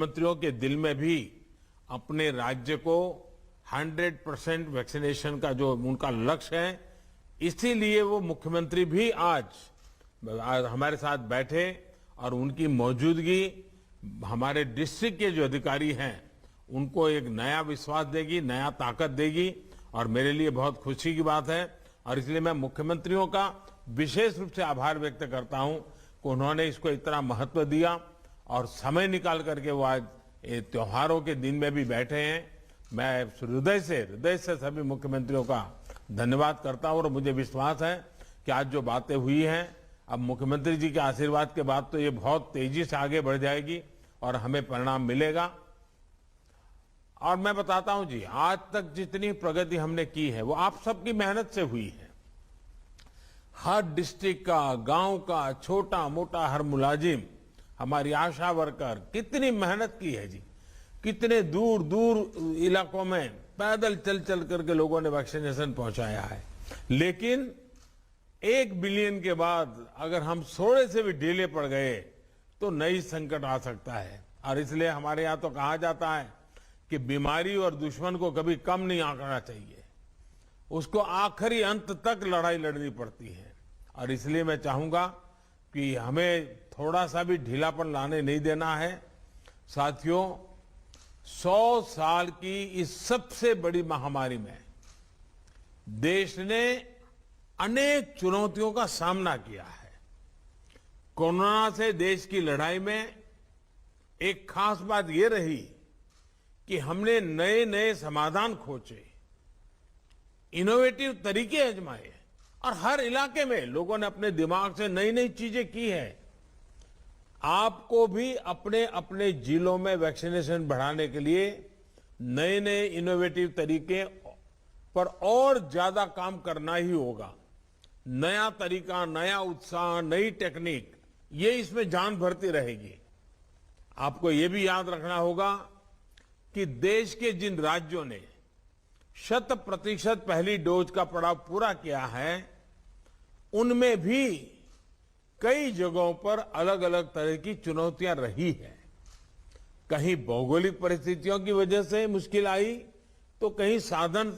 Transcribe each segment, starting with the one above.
मंत्रियों के दिल में भी अपने राज्य को 100% वैक्सीनेशन का जो उनका लक्ष्य है, इसीलिए वो मुख्यमंत्री भी आज हमारे साथ बैठे और उनकी मौजूदगी हमारे डिस्ट्रिक्ट के जो अधिकारी हैं उनको एक नया विश्वास देगी, नया ताकत देगी और मेरे लिए बहुत खुशी की बात है। और इसलिए मैं मुख्यमंत्रियों का विशेष रूप से आभार व्यक्त करता हूं कि उन्होंने इसको इतना महत्व दिया और समय निकाल करके वो आज त्योहारों के दिन में भी बैठे हैं। मैं हृदय से सभी मुख्यमंत्रियों का धन्यवाद करता हूं और मुझे विश्वास है कि आज जो बातें हुई हैं, अब मुख्यमंत्री जी के आशीर्वाद के बाद तो ये बहुत तेजी से आगे बढ़ जाएगी और हमें परिणाम मिलेगा। और मैं बताता हूं जी, आज तक जितनी प्रगति हमने की है वो आप सबकी मेहनत से हुई है। हर डिस्ट्रिक्ट का, गांव का, छोटा मोटा हर मुलाजिम, हमारी आशा वर्कर कितनी मेहनत की है जी। कितने दूर दूर इलाकों में पैदल चल चल करके लोगों ने वैक्सीनेशन पहुंचाया है। लेकिन 1 बिलियन के बाद अगर हम थोड़े से भी ढीले पड़ गए तो नई संकट आ सकता है। और इसलिए हमारे यहां तो कहा जाता है कि बीमारी और दुश्मन को कभी कम नहीं आंकना चाहिए, उसको आखिरी अंत तक लड़ाई लड़नी पड़ती है। और इसलिए मैं चाहूंगा कि हमें थोड़ा सा भी ढीलापन लाने नहीं देना है। साथियों, 100 साल की इस सबसे बड़ी महामारी में देश ने अनेक चुनौतियों का सामना किया है। कोरोना से देश की लड़ाई में एक खास बात यह रही कि हमने नए नए समाधान खोजे, इनोवेटिव तरीके आजमाए और हर इलाके में लोगों ने अपने दिमाग से नई नई चीजें की है। आपको भी अपने अपने जिलों में वैक्सीनेशन बढ़ाने के लिए नए नए इनोवेटिव तरीके पर और ज्यादा काम करना ही होगा। नया तरीका, नया उत्साह, नई टेक्निक, ये इसमें जान भरती रहेगी। आपको ये भी याद रखना होगा कि देश के जिन राज्यों ने 100% पहली डोज का पड़ाव पूरा किया है, उनमें भी कई जगहों पर अलग अलग तरह की चुनौतियां रही है। कहीं भौगोलिक परिस्थितियों की वजह से मुश्किल आई तो कहीं साधन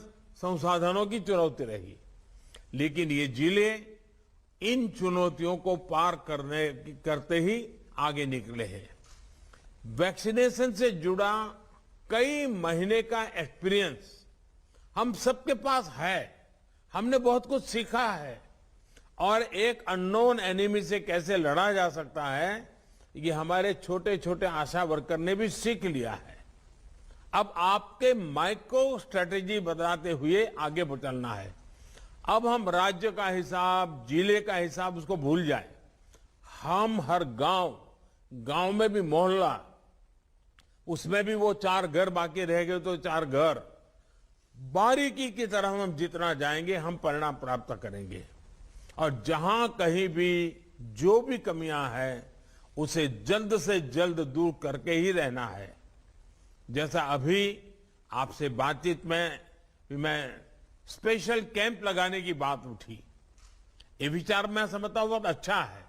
संसाधनों की चुनौती रही। लेकिन ये जिले इन चुनौतियों को पार करते ही आगे निकले हैं। वैक्सीनेशन से जुड़ा कई महीने का एक्सपीरियंस हम सबके पास है। हमने बहुत कुछ सीखा है और एक अननोन एनिमी से कैसे लड़ा जा सकता है, ये हमारे छोटे छोटे आशा वर्कर ने भी सीख लिया है। अब आपके माइक्रो स्ट्रेटेजी बदलाते हुए आगे चलना है। अब हम राज्य का हिसाब, जिले का हिसाब उसको भूल जाए। हम हर गांव में भी मोहल्ला, उसमें भी वो 4 घर बाकी रह गए तो 4 घर, बारीकी की तरह हम जितना जाएंगे हम परिणाम प्राप्त करेंगे। और जहां कहीं भी जो भी कमियां हैं उसे जल्द से जल्द दूर करके ही रहना है। जैसा अभी आपसे बातचीत में मैं स्पेशल कैंप लगाने की बात उठी, ये विचार मैं समझता हूं बहुत अच्छा है।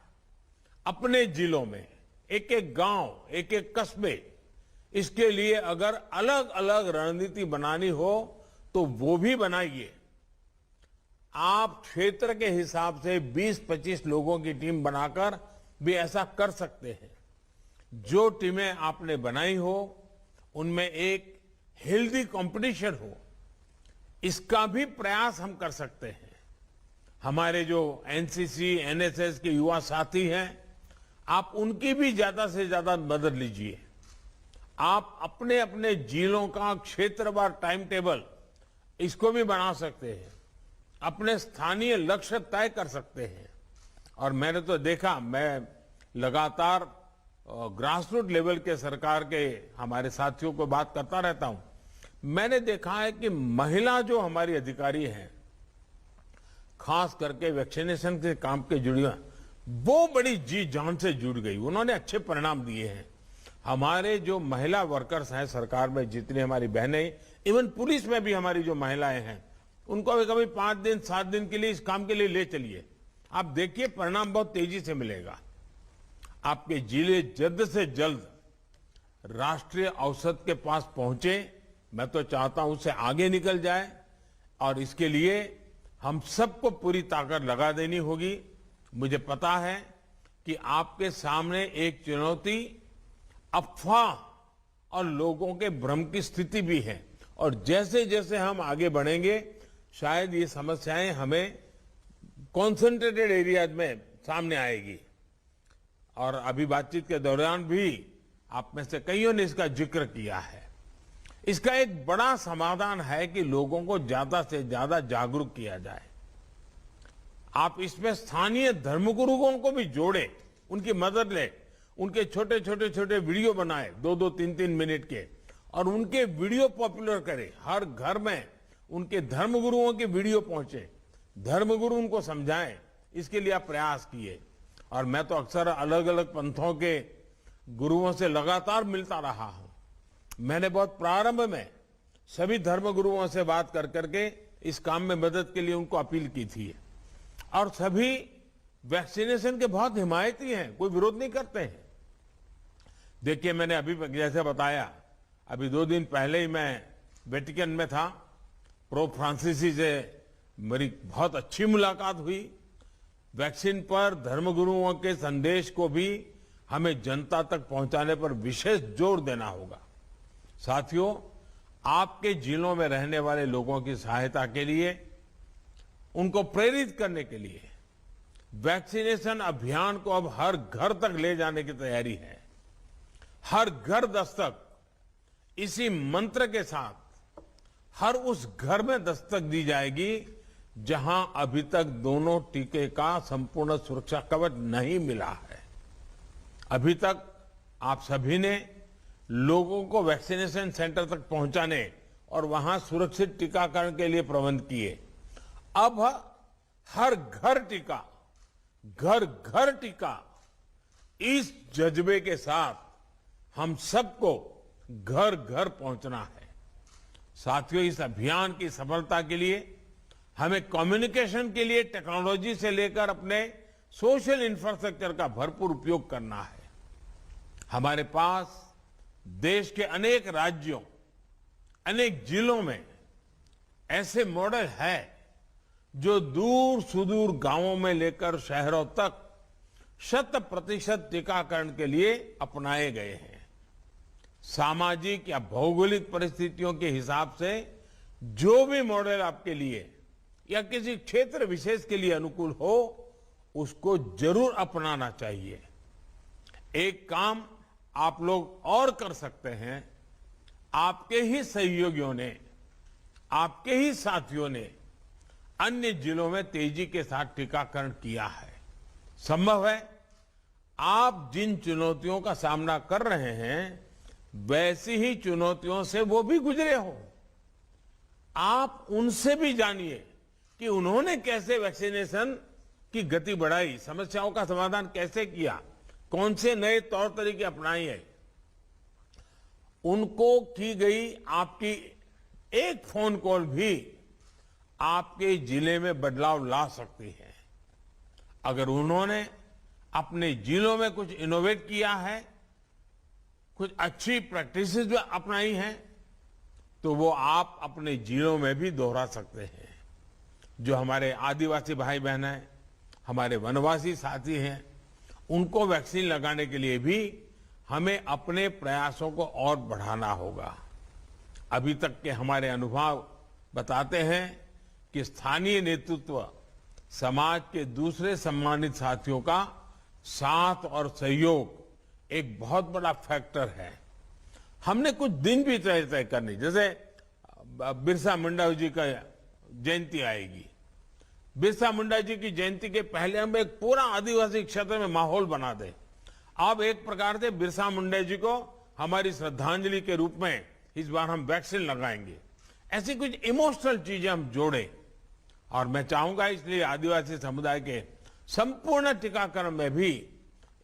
अपने जिलों में एक एक गांव, एक एक कस्बे, इसके लिए अगर अलग अलग रणनीति बनानी हो तो वो भी बनाइए। आप क्षेत्र के हिसाब से 20-25 लोगों की टीम बनाकर भी ऐसा कर सकते हैं। जो टीमें आपने बनाई हो उनमें एक हेल्दी कंपटीशन हो, इसका भी प्रयास हम कर सकते हैं। हमारे जो एनसीसी, एनएसएस के युवा साथी हैं, आप उनकी भी ज्यादा से ज्यादा मदद लीजिए। आप अपने अपने जिलों का क्षेत्रवार टाइम टेबल इसको भी बना सकते हैं, अपने स्थानीय लक्ष्य तय कर सकते हैं। और मैंने तो देखा, मैं लगातार ग्रासरूट लेवल के सरकार के हमारे साथियों को बात करता रहता हूं। मैंने देखा है कि महिला जो हमारी अधिकारी हैं, खास करके वैक्सीनेशन के काम के जुड़ी, वो बड़ी जी जान से जुड़ गई। उन्होंने अच्छे परिणाम दिए हैं। हमारे जो महिला वर्कर्स हैं सरकार में, जितनी हमारी बहनें, इवन पुलिस में भी हमारी जो महिलाएं हैं, उनको भी कभी 5 दिन 7 दिन के लिए इस काम के लिए ले चलिए। आप देखिए परिणाम बहुत तेजी से मिलेगा। आपके जिले जल्द से जल्द राष्ट्रीय औसत के पास पहुंचे, मैं तो चाहता हूं उससे आगे निकल जाए और इसके लिए हम सबको पूरी ताकत लगा देनी होगी। मुझे पता है कि आपके सामने एक चुनौती अफवाह और लोगों के भ्रम की स्थिति भी है और जैसे जैसे हम आगे बढ़ेंगे शायद ये समस्याएं हमें कॉन्सेंट्रेटेड एरियाज में सामने आएगी। और अभी बातचीत के दौरान भी आप में से कईयों ने इसका जिक्र किया है। इसका एक बड़ा समाधान है कि लोगों को ज्यादा से ज्यादा जागरूक किया जाए। आप इसमें स्थानीय धर्मगुरुओं को भी जोड़े, उनकी मदद ले, उनके छोटे छोटे वीडियो बनाए 2-2, 3-3 मिनट के और उनके वीडियो पॉपुलर करें। हर घर में उनके धर्मगुरुओं के वीडियो पहुंचे, धर्मगुरु उनको समझाएं। इसके लिए आप प्रयास किए और मैं तो अक्सर अलग अलग पंथों के गुरुओं से लगातार मिलता रहा हूं। मैंने बहुत प्रारंभ में सभी धर्मगुरुओं से बात कर करके इस काम में मदद के लिए उनको अपील की थी और सभी वैक्सीनेशन के बहुत हिमायती हैं, कोई विरोध नहीं करते हैं। देखिए, मैंने अभी जैसे बताया, अभी 2 दिन पहले ही मैं वेटिकन में था। पोप फ्रांसिसी से मेरी बहुत अच्छी मुलाकात हुई। वैक्सीन पर धर्मगुरुओं के संदेश को भी हमें जनता तक पहुंचाने पर विशेष जोर देना होगा। साथियों, आपके जिलों में रहने वाले लोगों की सहायता के लिए, उनको प्रेरित करने के लिए वैक्सीनेशन अभियान को अब हर घर तक ले जाने की तैयारी है। हर घर दस्तक, इसी मंत्र के साथ हर उस घर में दस्तक दी जाएगी जहां अभी तक दोनों टीके का संपूर्ण सुरक्षा कवच नहीं मिला है। अभी तक आप सभी ने लोगों को वैक्सीनेशन सेंटर तक पहुंचाने और वहां सुरक्षित टीकाकरण के लिए प्रबंध किए। अब हर घर टीका, घर घर टीका, इस जज्बे के साथ हम सबको घर घर पहुंचना है। साथियों, इस अभियान की सफलता के लिए हमें कम्युनिकेशन के लिए टेक्नोलॉजी से लेकर अपने सोशल इंफ्रास्ट्रक्चर का भरपूर उपयोग करना है। हमारे पास देश के अनेक राज्यों, अनेक जिलों में ऐसे मॉडल है जो दूर सुदूर गांवों में लेकर शहरों तक 100% टीकाकरण के लिए अपनाए गए हैं। सामाजिक या भौगोलिक परिस्थितियों के हिसाब से जो भी मॉडल आपके लिए या किसी क्षेत्र विशेष के लिए अनुकूल हो, उसको जरूर अपनाना चाहिए। एक काम आप लोग और कर सकते हैं। आपके ही सहयोगियों ने, आपके ही साथियों ने अन्य जिलों में तेजी के साथ टीकाकरण किया है। संभव है आप जिन चुनौतियों का सामना कर रहे हैं, वैसी ही चुनौतियों से वो भी गुजरे हो। आप उनसे भी जानिए कि उन्होंने कैसे वैक्सीनेशन की गति बढ़ाई, समस्याओं का समाधान कैसे किया, कौन से नए तौर तरीके अपनाए हैं। उनको की गई आपकी एक फोन कॉल भी आपके जिले में बदलाव ला सकती है। अगर उन्होंने अपने जिलों में कुछ इनोवेट किया है, कुछ अच्छी प्रैक्टिसेस जो अपनाई हैं, तो वो आप अपने जिलों में भी दोहरा सकते हैं। जो हमारे आदिवासी भाई बहन हैं, हमारे वनवासी साथी हैं, उनको वैक्सीन लगाने के लिए भी हमें अपने प्रयासों को और बढ़ाना होगा। अभी तक के हमारे अनुभव बताते हैं कि स्थानीय नेतृत्व समाज के दूसरे सम्मानित साथियों का साथ और सहयोग एक बहुत बड़ा फैक्टर है। हमने कुछ दिन भी तय करनी, जैसे बिरसा मुंडा जी का जयंती आएगी। बिरसा मुंडा जी की जयंती के पहले हम एक पूरा आदिवासी क्षेत्र में माहौल बना दें। अब एक प्रकार से बिरसा मुंडा जी को हमारी श्रद्धांजलि के रूप में इस बार हम वैक्सीन लगाएंगे। ऐसी कुछ इमोशनल चीजें हम जोड़ें और मैं चाहूंगा इसलिए आदिवासी समुदाय के संपूर्ण टीकाकरण में भी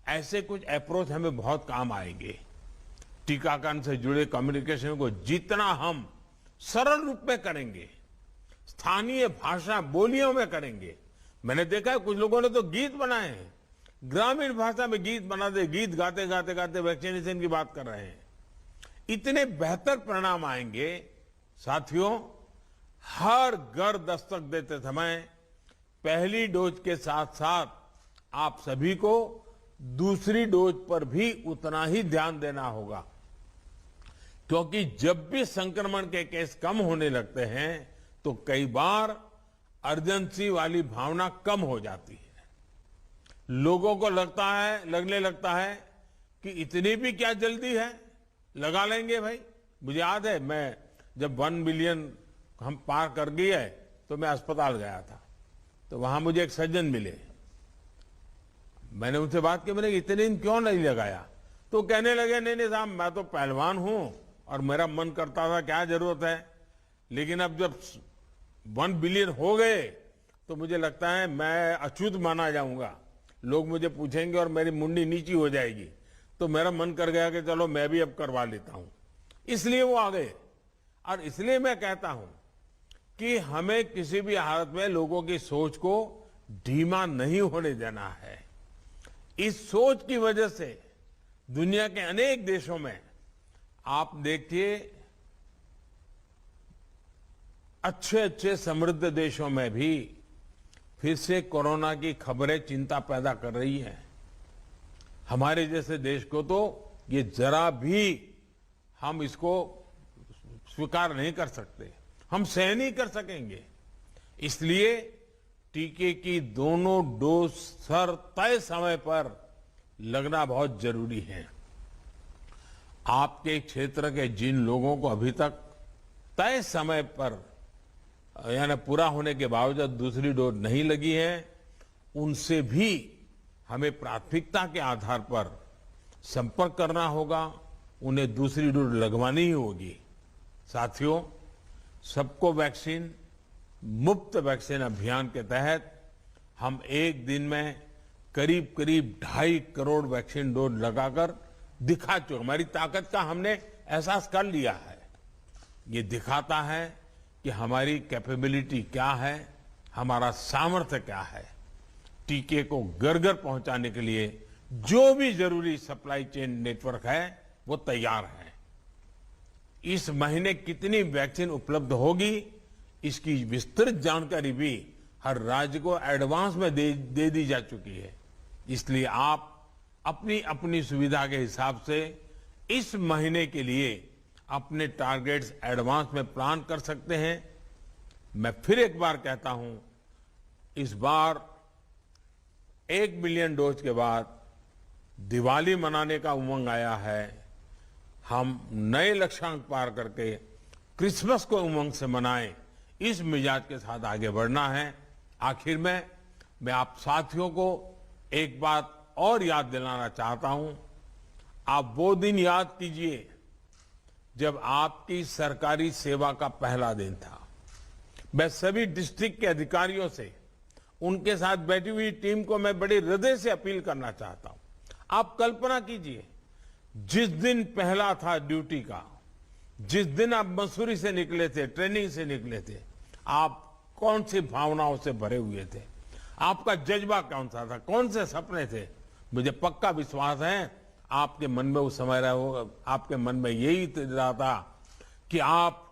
ऐसे कुछ अप्रोच हमें बहुत काम आएंगे। टीकाकरण से जुड़े कम्युनिकेशन को जितना हम सरल रूप में करेंगे, स्थानीय भाषा बोलियों में करेंगे। मैंने देखा है कुछ लोगों ने तो गीत बनाए हैं, ग्रामीण भाषा में गीत बना दे, गीत गाते गाते गाते वैक्सीनेशन की बात कर रहे हैं। इतने बेहतर परिणाम आएंगे। साथियों, हर घर दस्तक देते समय पहली डोज के साथ साथ आप सभी को दूसरी डोज पर भी उतना ही ध्यान देना होगा, क्योंकि जब भी संक्रमण के केस कम होने लगते हैं तो कई बार अर्जेंसी वाली भावना कम हो जाती है। लोगों को लगने लगता है कि इतनी भी क्या जल्दी है, लगा लेंगे भाई। मुझे याद है, मैं जब 1 बिलियन हम पार कर गए तो मैं अस्पताल गया था, तो वहां मुझे एक सज्जन मिले। मैंने उनसे बात की, मैंने इतने दिन क्यों नहीं लगाया? तो कहने लगे, नहीं साहब, मैं तो पहलवान हूं और मेरा मन करता था, क्या जरूरत है, लेकिन अब जब 1 बिलियन हो गए तो मुझे लगता है मैं अछूत माना जाऊंगा, लोग मुझे पूछेंगे और मेरी मुंडी नीची हो जाएगी। तो मेरा मन कर गया कि चलो मैं भी अब करवा लेता हूं, इसलिए वो आ गए। और इसलिए मैं कहता हूं कि हमें किसी भी हालत में लोगों की सोच को धीमा नहीं होने देना है। इस सोच की वजह से दुनिया के अनेक देशों में आप देखिए, अच्छे अच्छे समृद्ध देशों में भी फिर से कोरोना की खबरें चिंता पैदा कर रही हैं। हमारे जैसे देश को तो ये जरा भी हम इसको स्वीकार नहीं कर सकते, हम सह नहीं कर सकेंगे। इसलिए टीके की दोनों डोज तय समय पर लगना बहुत जरूरी है। आपके क्षेत्र के जिन लोगों को अभी तक तय समय पर यानी पूरा होने के बावजूद दूसरी डोज नहीं लगी है, उनसे भी हमें प्राथमिकता के आधार पर संपर्क करना होगा, उन्हें दूसरी डोज लगवानी ही होगी। साथियों, सबको वैक्सीन मुफ्त वैक्सीन अभियान के तहत हम एक दिन में करीब 2.5 करोड़ वैक्सीन डोज लगाकर दिखा चुके। हमारी ताकत का हमने एहसास कर लिया है। ये दिखाता है कि हमारी कैपेबिलिटी क्या है, हमारा सामर्थ्य क्या है। टीके को घर घर पहुंचाने के लिए जो भी जरूरी सप्लाई चेन नेटवर्क है वो तैयार है। इस महीने कितनी वैक्सीन उपलब्ध होगी, इसकी विस्तृत जानकारी भी हर राज्य को एडवांस में दे दी जा चुकी है। इसलिए आप अपनी अपनी सुविधा के हिसाब से इस महीने के लिए अपने टारगेट्स एडवांस में प्लान कर सकते हैं। मैं फिर एक बार कहता हूं, इस बार 1 बिलियन डोज के बाद दिवाली मनाने का उमंग आया है। हम नए लक्ष्यांक पार करके क्रिसमस को उमंग से मनाएं, इस मिजाज के साथ आगे बढ़ना है। आखिर में मैं आप साथियों को एक बात और याद दिलाना चाहता हूं। आप वो दिन याद कीजिए जब आपकी सरकारी सेवा का पहला दिन था। मैं सभी डिस्ट्रिक्ट के अधिकारियों से, उनके साथ बैठी हुई टीम को मैं बड़े हृदय से अपील करना चाहता हूं। आप कल्पना कीजिए, जिस दिन पहला था ड्यूटी का, जिस दिन आप मसूरी से निकले थे, ट्रेनिंग से निकले थे, आप कौन सी भावनाओं से भरे हुए थे, आपका जज्बा कौन सा था, कौन से सपने थे। मुझे पक्का विश्वास है आपके मन में उस समय आपके मन में यही रहा था कि आप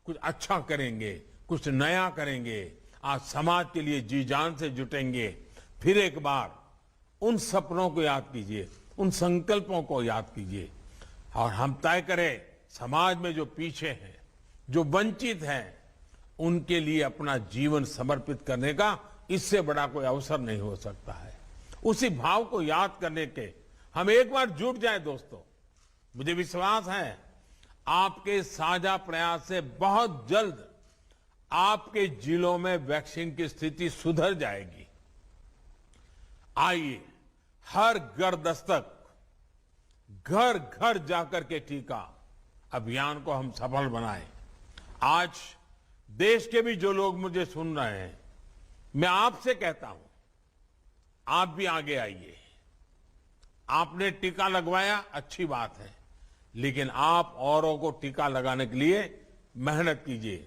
कुछ अच्छा करेंगे, कुछ नया करेंगे, आज समाज के लिए जी जान से जुटेंगे। फिर एक बार उन सपनों को याद कीजिए, उन संकल्पों को याद कीजिए और हम तय करें समाज में जो पीछे हैं, जो वंचित हैं, उनके लिए अपना जीवन समर्पित करने का इससे बड़ा कोई अवसर नहीं हो सकता है। उसी भाव को याद करने के हम एक बार जुट जाएं दोस्तों। मुझे विश्वास है आपके साझा प्रयास से बहुत जल्द आपके जिलों में वैक्सीन की स्थिति सुधर जाएगी। आइए हर घर दस्तक, घर घर जाकर के टीका अभियान को हम सफल बनाएं। आज देश के भी जो लोग मुझे सुन रहे हैं, मैं आपसे कहता हूं, आप भी आगे आइए। आपने टीका लगवाया, अच्छी बात है, लेकिन आप औरों को टीका लगाने के लिए मेहनत कीजिए,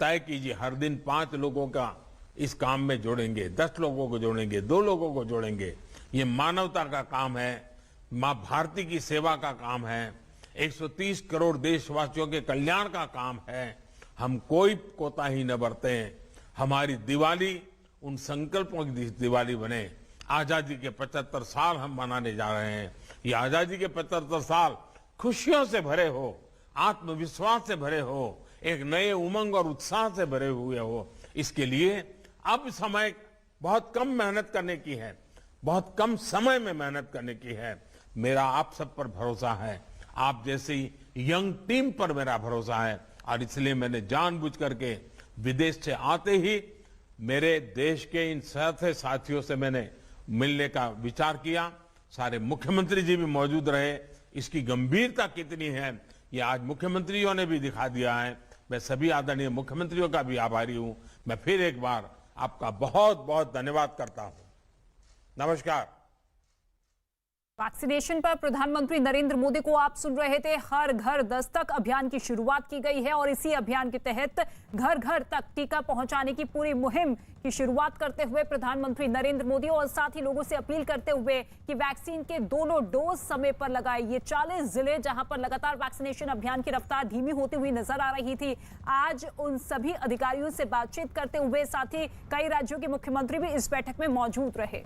तय कीजिए। हर दिन 5 लोगों का इस काम में जोड़ेंगे, 10 लोगों को जोड़ेंगे, 2 लोगों को जोड़ेंगे। ये मानवता का काम है, मां भारती की सेवा का काम है। 130 करोड़ देशवासियों के कल्याण का काम है। हम कोई कोताही न बरतें। हमारी दिवाली उन संकल्पों की दिवाली बने। आजादी के 75 साल हम मनाने जा रहे हैं। ये आजादी के 75 साल खुशियों से भरे हो, आत्मविश्वास से भरे हो, एक नए उमंग और उत्साह से भरे हुए हो। इसके लिए अब समय बहुत कम मेहनत करने की है, बहुत कम समय में मेहनत करने की है। मेरा आप सब पर भरोसा है, आप जैसी यंग टीम पर मेरा भरोसा है, और इसलिए मैंने जानबूझ करके विदेश से आते ही मेरे देश के इन साथियों से मैंने मिलने का विचार किया। सारे मुख्यमंत्री जी भी मौजूद रहे। इसकी गंभीरता कितनी है ये आज मुख्यमंत्रियों ने भी दिखा दिया है। मैं सभी आदरणीय मुख्यमंत्रियों का भी आभारी हूं। मैं फिर एक बार आपका बहुत बहुत धन्यवाद करता हूं। नमस्कार। वैक्सीनेशन पर प्रधानमंत्री नरेंद्र मोदी को आप सुन रहे थे। हर घर दस्तक अभियान की शुरुआत की गई है और इसी अभियान के तहत घर घर तक टीका पहुंचाने की पूरी मुहिम की शुरुआत करते हुए प्रधानमंत्री नरेंद्र मोदी और साथ ही लोगों से अपील करते हुए कि वैक्सीन के दोनों डोज समय पर लगाए। ये 40 जिले जहां पर लगातार वैक्सीनेशन अभियान की रफ्तार धीमी होती हुई नजर आ रही थी, आज उन सभी अधिकारियों से बातचीत करते हुए साथ ही कई राज्यों के मुख्यमंत्री भी इस बैठक में मौजूद रहे।